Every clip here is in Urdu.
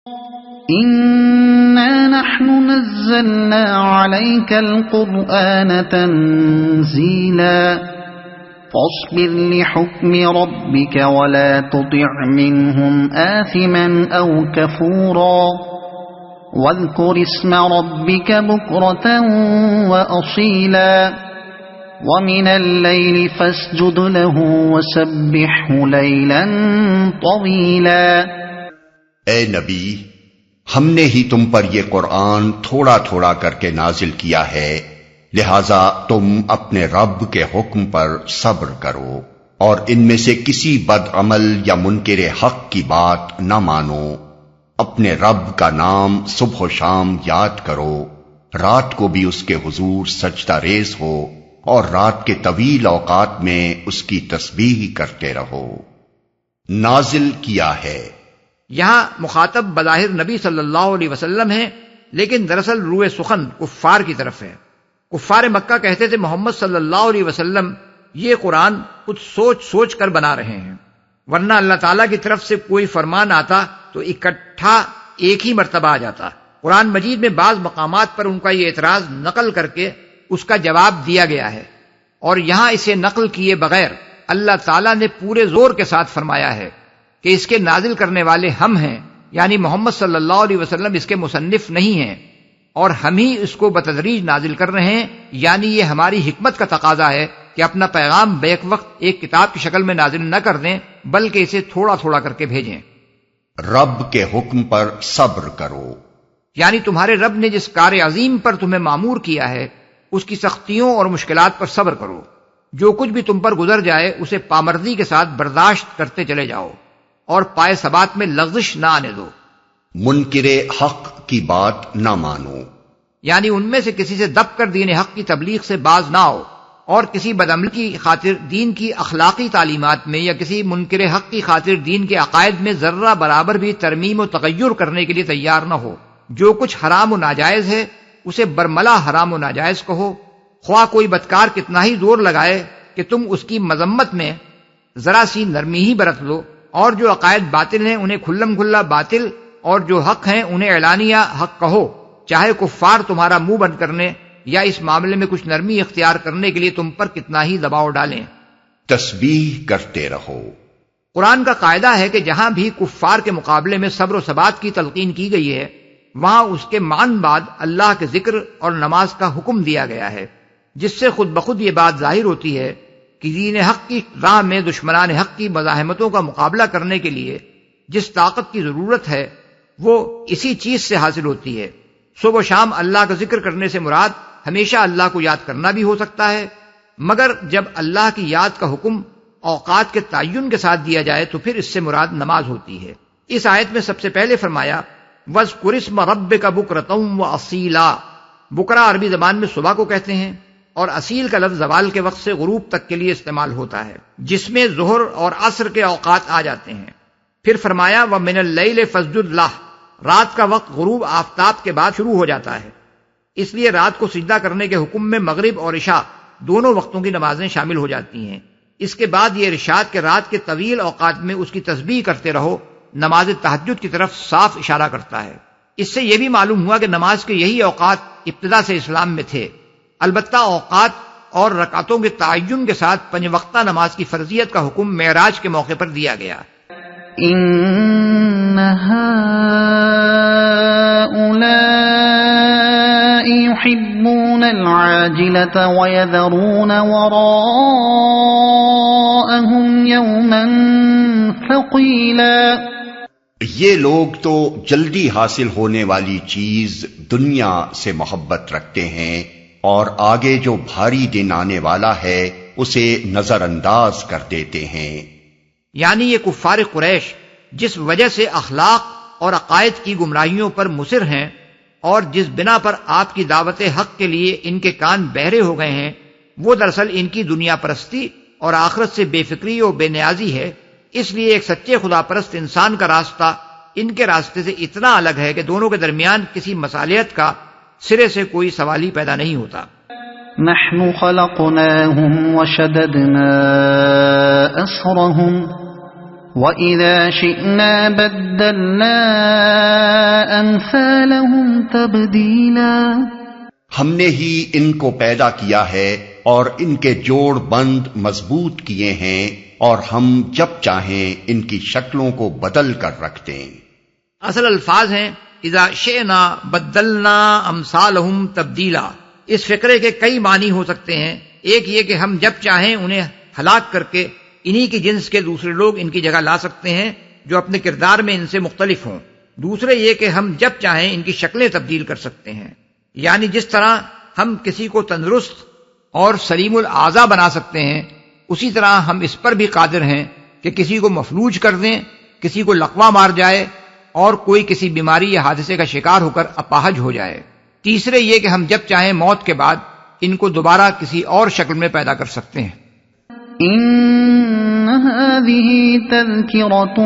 إنا نحن نزلنا عليك القرآن تنزيلا فاصبر لحكم ربك ولا تطع منهم آثما أو كفورا واذكر اسم ربك بكرة وأصيلا ومن الليل فاسجد له وسبحه ليلا طويلا۔ اے نبی، ہم نے ہی تم پر یہ قرآن تھوڑا تھوڑا کر کے نازل کیا ہے، لہذا تم اپنے رب کے حکم پر صبر کرو اور ان میں سے کسی بد عمل یا منکر حق کی بات نہ مانو۔ اپنے رب کا نام صبح و شام یاد کرو، رات کو بھی اس کے حضور سجدہ ریز ہو اور رات کے طویل اوقات میں اس کی تسبیح کرتے رہو۔ نازل کیا ہے، یہاں مخاطب بظاہر نبی صلی اللہ علیہ وسلم ہے، لیکن دراصل روئے سخن کفار کی طرف ہے۔ کفار مکہ کہتے تھے محمد صلی اللہ علیہ وسلم یہ قرآن کچھ سوچ سوچ کر بنا رہے ہیں، ورنہ اللہ تعالیٰ کی طرف سے کوئی فرمان آتا تو اکٹھا ایک ہی مرتبہ آ جاتا۔ قرآن مجید میں بعض مقامات پر ان کا یہ اعتراض نقل کر کے اس کا جواب دیا گیا ہے، اور یہاں اسے نقل کیے بغیر اللہ تعالیٰ نے پورے زور کے ساتھ فرمایا ہے کہ اس کے نازل کرنے والے ہم ہیں، یعنی محمد صلی اللہ علیہ وسلم اس کے مصنف نہیں ہیں، اور ہم ہی اس کو بتدریج نازل کر رہے ہیں، یعنی یہ ہماری حکمت کا تقاضا ہے کہ اپنا پیغام بیک وقت ایک کتاب کی شکل میں نازل نہ کر دیں بلکہ اسے تھوڑا تھوڑا کر کے بھیجیں۔ رب کے حکم پر صبر کرو، یعنی تمہارے رب نے جس کار عظیم پر تمہیں معمور کیا ہے اس کی سختیوں اور مشکلات پر صبر کرو، جو کچھ بھی تم پر گزر جائے اسے پامردی کے ساتھ برداشت کرتے چلے جاؤ اور پائے ثبات میں لغزش نہ آنے دو۔ منکر حق کی بات نہ مانو، یعنی ان میں سے کسی سے دب کر دین حق کی تبلیغ سے باز نہ آؤ، اور کسی بدعمل کی خاطر دین کی اخلاقی تعلیمات میں یا کسی منکر حق کی خاطر دین کے عقائد میں ذرہ برابر بھی ترمیم و تغیر کرنے کے لیے تیار نہ ہو۔ جو کچھ حرام و ناجائز ہے اسے برملا حرام و ناجائز کہو، خواہ کوئی بدکار کتنا ہی زور لگائے کہ تم اس کی مذمت میں ذرا سی نرمی ہی برت لو، اور جو عقائد باطل ہیں انہیں کھلم کھلا باطل، اور جو حق ہیں انہیں اعلانیہ حق کہو، چاہے کفار تمہارا منہ بند کرنے یا اس معاملے میں کچھ نرمی اختیار کرنے کے لیے تم پر کتنا ہی دباؤ ڈالیں۔ تسبیح کرتے رہو، قرآن کا قاعدہ ہے کہ جہاں بھی کفار کے مقابلے میں صبر و ثبات کی تلقین کی گئی ہے وہاں اس کے معن بعد اللہ کے ذکر اور نماز کا حکم دیا گیا ہے، جس سے خود بخود یہ بات ظاہر ہوتی ہے کہ دین حق کی راہ میں دشمنان حق کی مزاحمتوں کا مقابلہ کرنے کے لیے جس طاقت کی ضرورت ہے وہ اسی چیز سے حاصل ہوتی ہے۔ صبح و شام اللہ کا ذکر کرنے سے مراد ہمیشہ اللہ کو یاد کرنا بھی ہو سکتا ہے، مگر جب اللہ کی یاد کا حکم اوقات کے تعین کے ساتھ دیا جائے تو پھر اس سے مراد نماز ہوتی ہے۔ اس آیت میں سب سے پہلے فرمایا وَاذْكُرِ اسْمَ رَبِّكَ بُكْرَةً وَأَصِيلًا۔ بکرا عربی زبان میں صبح کو کہتے ہیں، اور اصیل کا لفظ زوال کے وقت سے غروب تک کے لیے استعمال ہوتا ہے، جس میں ظہر اور عصر کے اوقات آ جاتے ہیں۔ پھر فرمایا وَمِنَ اللَّيْلِ فَاسْجُدْ لَهُ۔ رات کا وقت غروب آفتاب کے بعد شروع ہو جاتا ہے، اس لیے رات کو سجدہ کرنے کے حکم میں مغرب اور عشاء دونوں وقتوں کی نمازیں شامل ہو جاتی ہیں۔ اس کے بعد یہ ارشاد کہ رات کے طویل اوقات میں اس کی تسبیح کرتے رہو نماز تہجد کی طرف صاف اشارہ کرتا ہے۔ اس سے یہ بھی معلوم ہوا کہ نماز کے یہی اوقات ابتدا سے اسلام میں تھے، البتہ اوقات اور رکعتوں کے تعین کے ساتھ پنج وقتہ نماز کی فرضیت کا حکم معراج کے موقع پر دیا گیا۔ إن هؤلاء يحبون العاجلة ويذرون وراءهم يوما ثقيلا۔ یہ لوگ تو جلدی حاصل ہونے والی چیز دنیا سے محبت رکھتے ہیں اور آگے جو بھاری دن آنے والا ہے اسے نظر انداز کر دیتے ہیں۔ یعنی یہ کفار قریش جس وجہ سے اخلاق اور عقائد کی گمراہیوں پر مصر ہیں اور جس بنا پر آپ کی دعوت حق کے لیے ان کے کان بہرے ہو گئے ہیں، وہ دراصل ان کی دنیا پرستی اور آخرت سے بے فکری اور بے نیازی ہے۔ اس لیے ایک سچے خدا پرست انسان کا راستہ ان کے راستے سے اتنا الگ ہے کہ دونوں کے درمیان کسی مصالحت کا سرے سے کوئی سوال ہی پیدا نہیں ہوتا۔ نحن خلقناهم وشددنا أسرهم وَإِذَا شِئْنَا بَدَّلْنَا أَمْثَالَهُمْ تَبْدِيلًا ہم نے ہی ان کو پیدا کیا ہے اور ان کے جوڑ بند مضبوط کیے ہیں، اور ہم جب چاہیں ان کی شکلوں کو بدل کر رکھ دیں۔ اصل الفاظ ہیں اذا شئنا بدلنا امثالہم تبدیلا۔ اس فقرے کے کئی معنی ہو سکتے ہیں۔ ایک یہ کہ ہم جب چاہیں انہیں ہلاک کر کے انہی کی جنس کے دوسرے لوگ ان کی جگہ لا سکتے ہیں جو اپنے کردار میں ان سے مختلف ہوں۔ دوسرے یہ کہ ہم جب چاہیں ان کی شکلیں تبدیل کر سکتے ہیں، یعنی جس طرح ہم کسی کو تندرست اور سلیم الاعضاء بنا سکتے ہیں، اسی طرح ہم اس پر بھی قادر ہیں کہ کسی کو مفلوج کر دیں، کسی کو لقوہ مار جائے اور کوئی کسی بیماری یا حادثے کا شکار ہو کر اپاہج ہو جائے۔ تیسرے یہ کہ ہم جب چاہیں موت کے بعد ان کو دوبارہ کسی اور شکل میں پیدا کر سکتے ہیں۔ إن هذه تذكرة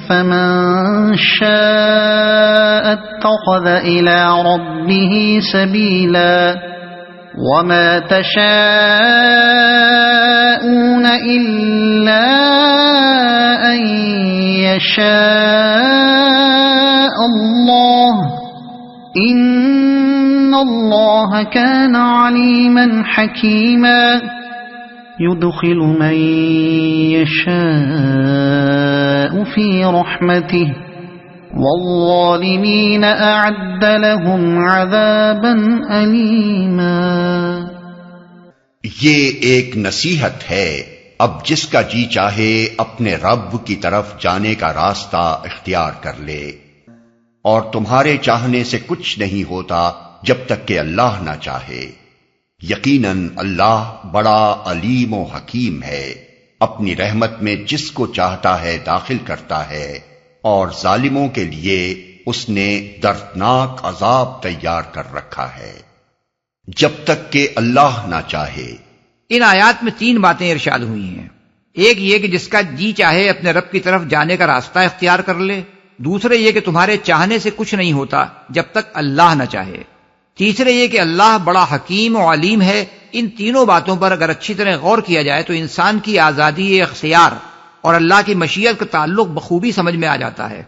فمن شاء اتخذ إلى ربه سبيلا وما تشاءون إلا أن يشاء الله إن الله كان عليما حكيما يدخل من يشاء في رحمته والظالمين أعد لهم عذابا أليما۔ یہ ایک نصیحت ہے، اب جس کا جی چاہے اپنے رب کی طرف جانے کا راستہ اختیار کر لے، اور تمہارے چاہنے سے کچھ نہیں ہوتا جب تک کہ اللہ نہ چاہے۔ یقیناً اللہ بڑا علیم و حکیم ہے، اپنی رحمت میں جس کو چاہتا ہے داخل کرتا ہے، اور ظالموں کے لیے اس نے دردناک عذاب تیار کر رکھا ہے جب تک کہ اللہ نہ چاہے۔ ان آیات میں تین باتیں ارشاد ہوئی ہیں۔ ایک یہ کہ جس کا جی چاہے اپنے رب کی طرف جانے کا راستہ اختیار کر لے، دوسرے یہ کہ تمہارے چاہنے سے کچھ نہیں ہوتا جب تک اللہ نہ چاہے، تیسرے یہ کہ اللہ بڑا حکیم و علیم ہے۔ ان تینوں باتوں پر اگر اچھی طرح غور کیا جائے تو انسان کی آزادی اختیار اور اللہ کی مشیت کا تعلق بخوبی سمجھ میں آ جاتا ہے،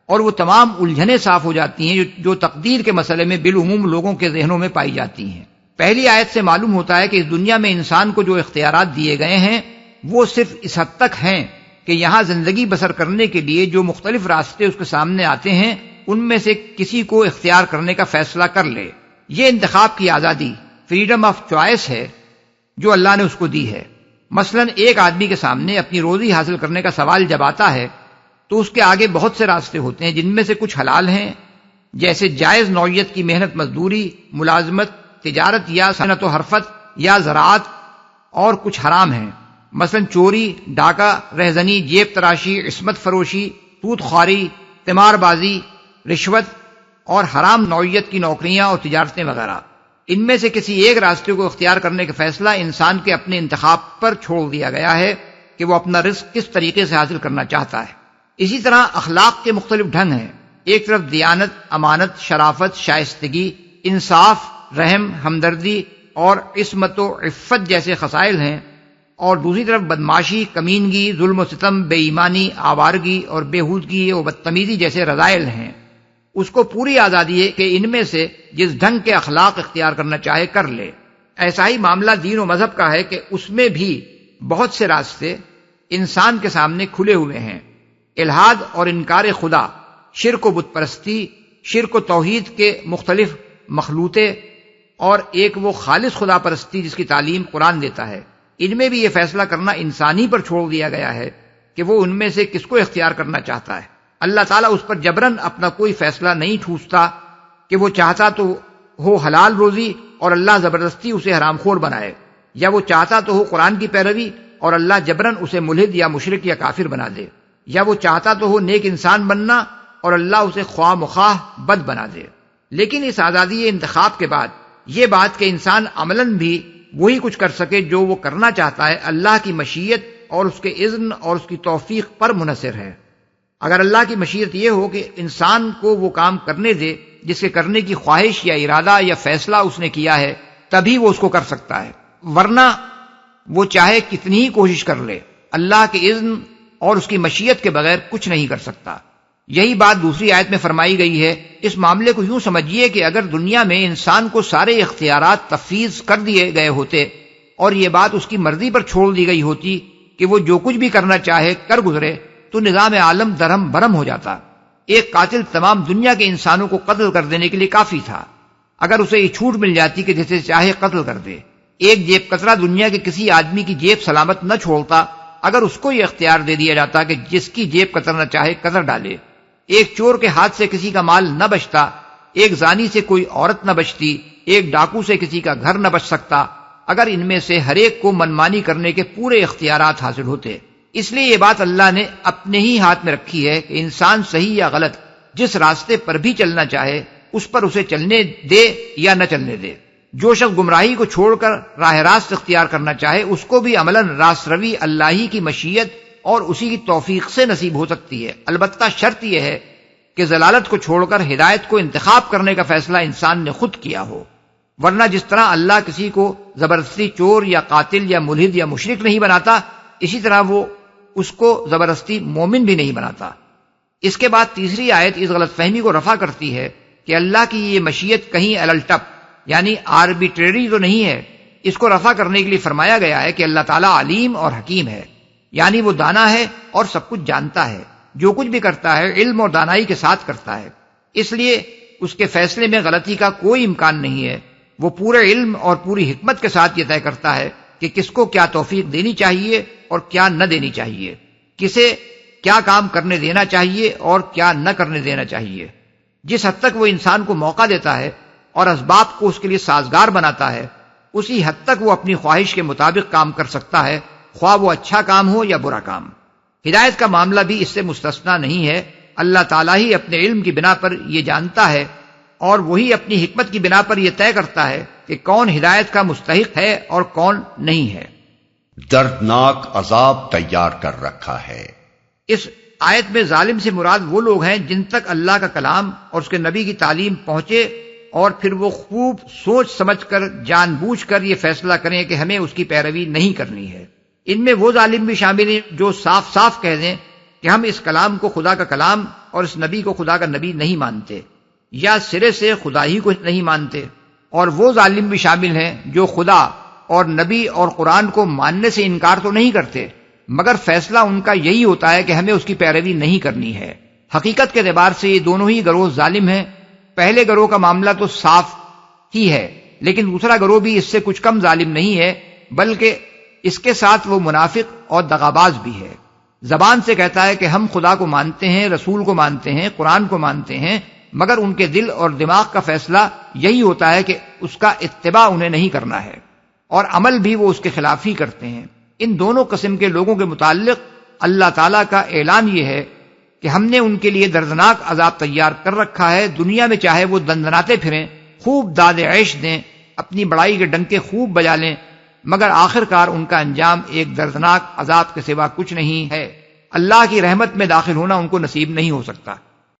اور وہ تمام الجھنیں صاف ہو جاتی ہیں جو تقدیر کے مسئلے میں بالعموم لوگوں کے ذہنوں میں پائی جاتی ہیں۔ پہلی آیت سے معلوم ہوتا ہے کہ اس دنیا میں انسان کو جو اختیارات دیے گئے ہیں وہ صرف اس حد تک ہیں کہ یہاں زندگی بسر کرنے کے لیے جو مختلف راستے اس کے سامنے آتے ہیں ان میں سے کسی کو اختیار کرنے کا فیصلہ کر لے۔ یہ انتخاب کی آزادی، فریڈم آف چوائس ہے جو اللہ نے اس کو دی ہے۔ مثلا ایک آدمی کے سامنے اپنی روزی حاصل کرنے کا سوال جب آتا ہے تو اس کے آگے بہت سے راستے ہوتے ہیں، جن میں سے کچھ حلال ہیں جیسے جائز نوعیت کی محنت مزدوری، ملازمت، تجارت یا صنعت و حرفت یا زراعت، اور کچھ حرام ہیں مثلا چوری، ڈاکہ، رہزنی، جیب تراشی، عصمت فروشی، سود خواری، قمار بازی، رشوت اور حرام نوعیت کی نوکریاں اور تجارتیں وغیرہ۔ ان میں سے کسی ایک راستے کو اختیار کرنے کا فیصلہ انسان کے اپنے انتخاب پر چھوڑ دیا گیا ہے کہ وہ اپنا رزق کس طریقے سے حاصل کرنا چاہتا ہے۔ اسی طرح اخلاق کے مختلف ڈھنگ ہیں۔ ایک طرف دیانت، امانت، شرافت، شائستگی، انصاف، رحم، ہمدردی اور عصمت و عفت جیسے خصائل ہیں، اور دوسری طرف بدماشی، کمینگی، ظلم و ستم، بے ایمانی، آوارگی اور بےہودگی و بدتمیزی جیسے رذائل ہیں۔ اس کو پوری آزادی ہے کہ ان میں سے جس ڈھنگ کے اخلاق اختیار کرنا چاہے کر لے۔ ایسا ہی معاملہ دین و مذہب کا ہے کہ اس میں بھی بہت سے راستے انسان کے سامنے کھلے ہوئے ہیں۔ الحاد اور انکار خدا، شرک و بت پرستی، شرک و توحید کے مختلف مخلوطے، اور ایک وہ خالص خدا پرستی جس کی تعلیم قرآن دیتا ہے۔ ان میں بھی یہ فیصلہ کرنا انسانی پر چھوڑ دیا گیا ہے کہ وہ ان میں سے کس کو اختیار کرنا چاہتا ہے۔ اللہ تعالیٰ اس پر جبراً اپنا کوئی فیصلہ نہیں ٹھوستا کہ وہ چاہتا تو ہو حلال روزی اور اللہ زبردستی اسے حرام خور بنائے، یا وہ چاہتا تو ہو قرآن کی پیروی اور اللہ جبراً اسے ملحد یا مشرک یا کافر بنا دے، یا وہ چاہتا تو ہو نیک انسان بننا اور اللہ اسے خواہ مخواہ بد بنا دے۔ لیکن اس آزادی انتخاب کے بعد یہ بات کہ انسان عملاً بھی وہی کچھ کر سکے جو وہ کرنا چاہتا ہے، اللہ کی مشیت اور اس کے اذن اور اس کی توفیق پر منحصر ہے۔ اگر اللہ کی مشیت یہ ہو کہ انسان کو وہ کام کرنے دے جس کے کرنے کی خواہش یا ارادہ یا فیصلہ اس نے کیا ہے، تبھی وہ اس کو کر سکتا ہے، ورنہ وہ چاہے کتنی ہی کوشش کر لے، اللہ کے اذن اور اس کی مشیت کے بغیر کچھ نہیں کر سکتا۔ یہی بات دوسری آیت میں فرمائی گئی ہے۔ اس معاملے کو یوں سمجھیے کہ اگر دنیا میں انسان کو سارے اختیارات تفویض کر دیے گئے ہوتے اور یہ بات اس کی مرضی پر چھوڑ دی گئی ہوتی کہ وہ جو کچھ بھی کرنا چاہے کر گزرے، تو نظام عالم درہم برہم ہو جاتا۔ ایک قاتل تمام دنیا کے انسانوں کو قتل کر دینے کے لیے کافی تھا، اگر اسے یہ چھوٹ مل جاتی کہ جسے چاہے قتل کر دے۔ ایک جیب کترا دنیا کے کسی آدمی کی جیب سلامت نہ چھوڑتا اگر اس کو یہ اختیار دے دیا جاتا کہ جس کی جیب کترنا چاہے کتر ڈالے۔ ایک چور کے ہاتھ سے کسی کا مال نہ بچتا، ایک زانی سے کوئی عورت نہ بچتی، ایک ڈاکو سے کسی کا گھر نہ بچ سکتا اگر ان میں سے ہر ایک کو منمانی کرنے کے پورے اختیارات حاصل ہوتے۔ اس لیے یہ بات اللہ نے اپنے ہی ہاتھ میں رکھی ہے کہ انسان صحیح یا غلط جس راستے پر بھی چلنا چاہے اس پر اسے چلنے دے یا نہ چلنے دے۔ جو شخص گمراہی کو چھوڑ کر راہ راست اختیار کرنا چاہے اس کو بھی عملاً راست روی اللہ ہی کی مشیت اور اسی کی توفیق سے نصیب ہو سکتی ہے۔ البتہ شرط یہ ہے کہ ضلالت کو چھوڑ کر ہدایت کو انتخاب کرنے کا فیصلہ انسان نے خود کیا ہو، ورنہ جس طرح اللہ کسی کو زبردستی چور یا قاتل یا ملحد یا مشرک نہیں بناتا، اسی طرح وہ اس کو زبردستی مومن بھی نہیں بناتا۔ اس کے بعد تیسری آیت اس غلط فہمی کو رفع کرتی ہے کہ اللہ کی یہ مشیت کہیں الٹپ یعنی آربیٹری تو نہیں ہے۔ اس کو رفع کرنے کے لیے فرمایا گیا ہے کہ اللہ تعالیٰ علیم اور حکیم ہے، یعنی وہ دانا ہے اور سب کچھ جانتا ہے، جو کچھ بھی کرتا ہے علم اور دانائی کے ساتھ کرتا ہے، اس لیے اس کے فیصلے میں غلطی کا کوئی امکان نہیں ہے۔ وہ پورے علم اور پوری حکمت کے ساتھ یہ طے کرتا ہے کہ کس کو کیا توفیق دینی چاہیے اور کیا نہ دینی چاہیے، کسے کیا کام کرنے دینا چاہیے اور کیا نہ کرنے دینا چاہیے۔ جس حد تک وہ انسان کو موقع دیتا ہے اور اسباب کو اس کے لیے سازگار بناتا ہے، اسی حد تک وہ اپنی خواہش کے مطابق کام کر سکتا ہے، خواہ وہ اچھا کام ہو یا برا کام۔ ہدایت کا معاملہ بھی اس سے مستثنا نہیں ہے۔ اللہ تعالیٰ ہی اپنے علم کی بنا پر یہ جانتا ہے اور وہی اپنی حکمت کی بنا پر یہ طے کرتا ہے کہ کون ہدایت کا مستحق ہے اور کون نہیں ہے۔ دردناک عذاب تیار کر رکھا ہے۔ اس آیت میں ظالم سے مراد وہ لوگ ہیں جن تک اللہ کا کلام اور اس کے نبی کی تعلیم پہنچے اور پھر وہ خوب سوچ سمجھ کر جان بوجھ کر یہ فیصلہ کریں کہ ہمیں اس کی پیروی نہیں کرنی ہے۔ ان میں وہ ظالم بھی شامل ہیں جو صاف صاف کہہ دیں کہ ہم اس کلام کو خدا کا کلام اور اس نبی کو خدا کا نبی نہیں مانتے، یا سرے سے خدا ہی کو نہیں مانتے، اور وہ ظالم بھی شامل ہیں جو خدا اور نبی اور قرآن کو ماننے سے انکار تو نہیں کرتے مگر فیصلہ ان کا یہی ہوتا ہے کہ ہمیں اس کی پیروی نہیں کرنی ہے۔ حقیقت کے اعتبار سے یہ دونوں ہی گروہ ظالم ہیں۔ پہلے گروہ کا معاملہ تو صاف ہی ہے، لیکن دوسرا گروہ بھی اس سے کچھ کم ظالم نہیں ہے، بلکہ اس کے ساتھ وہ منافق اور دغاباز بھی ہے۔ زبان سے کہتا ہے کہ ہم خدا کو مانتے ہیں، رسول کو مانتے ہیں، قرآن کو مانتے ہیں، مگر ان کے دل اور دماغ کا فیصلہ یہی ہوتا ہے کہ اس کا اتباع انہیں نہیں کرنا ہے، اور عمل بھی وہ اس کے خلاف ہی کرتے ہیں۔ ان دونوں قسم کے لوگوں کے متعلق اللہ تعالیٰ کا اعلان یہ ہے کہ ہم نے ان کے لیے دردناک عذاب تیار کر رکھا ہے۔ دنیا میں چاہے وہ دندناتے پھریں، خوب داد عیش دیں، اپنی بڑائی کے ڈنکے خوب بجا لیں، مگر آخر کار ان کا انجام ایک دردناک عذاب کے سوا کچھ نہیں ہے۔ اللہ کی رحمت میں داخل ہونا ان کو نصیب نہیں ہو سکتا۔